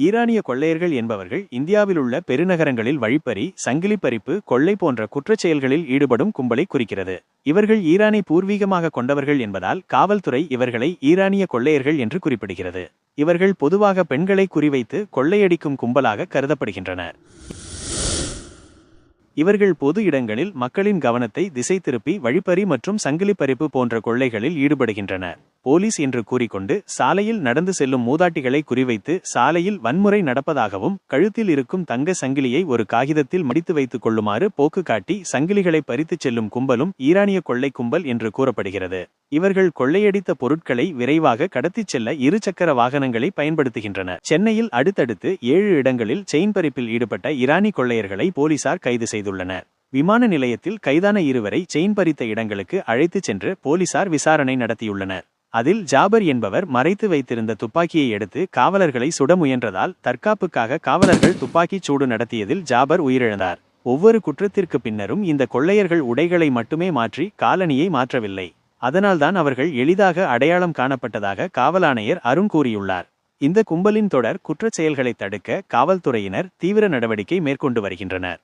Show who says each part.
Speaker 1: ஈரானிய கொள்ளையர்கள் என்பவர்கள் இந்தியாவிலுள்ள பெருநகரங்களில் வழிப்பறி, சங்கிலி பறிப்பு, கொள்ளை போன்ற குற்றச்செயல்களில் ஈடுபடும் கும்பலை குறிக்கிறது. இவர்கள் ஈரானை பூர்வீகமாக கொண்டவர்கள் என்பதால் காவல்துறை இவர்களை ஈரானிய கொள்ளையர்கள் என்று குறிப்பிடுகிறது. இவர்கள் பொதுவாக பெண்களை குறிவைத்து கொள்ளையடிக்கும் கும்பலாக கருதப்படுகின்றனர். இவர்கள் பொது இடங்களில் மக்களின் கவனத்தை திசை திருப்பி வழிப்பறி மற்றும் சங்கிலி பறிப்பு போன்ற கொள்ளைகளில் ஈடுபடுகின்றனர். போலீஸ் என்று கூறிக்கொண்டு சாலையில் நடந்து செல்லும் மூதாட்டிகளை குறிவைத்து சாலையில் வன்முறை நடப்பதாகவும், கழுத்தில் இருக்கும் தங்க சங்கிலியை ஒரு காகிதத்தில் மடித்து வைத்துக் கொள்ளுமாறு போக்கு காட்டி சங்கிலிகளை பறித்துச் செல்லும் கும்பலும் ஈரானிய கொள்ளை கும்பல் என்று கூறப்படுகிறது. இவர்கள் கொள்ளையடித்த பொருட்களை விரைவாக கடத்திச் செல்ல இருசக்கர வாகனங்களை பயன்படுத்துகின்றனர். சென்னையில் அடுத்தடுத்து 7 இடங்களில் செயின் பறிப்பில் ஈடுபட்ட ஈரானி கொள்ளையர்களை போலீசார் கைது செய்துள்ளனர். விமான நிலையத்தில் கைதான 2 பேரை செயின் பறித்த இடங்களுக்கு அழைத்துச் சென்று போலீசார் விசாரணை நடத்தியுள்ளனர். அதில் ஜாபர் என்பவர் மறைத்து வைத்திருந்த துப்பாக்கியை எடுத்து காவலர்களை சுட முயன்றதால் தற்காப்புக்காக காவலர்கள் துப்பாக்கிச் சூடு நடத்தியதில் ஜாபர் உயிரிழந்தார். ஒவ்வொரு குற்றத்திற்கு பின்னரும் இந்த கொள்ளையர்கள் உடைகளை மட்டுமே மாற்றி காலணியை மாற்றவில்லை. அதனால்தான் அவர்கள் எளிதாக அடையாளம் காணப்பட்டதாக காவல் ஆணையர் அருண் கூறியுள்ளார். இந்த கும்பலின் தொடர் குற்றச் செயல்களை தடுக்க காவல்துறையினர் தீவிர நடவடிக்கை மேற்கொண்டு வருகின்றனர்.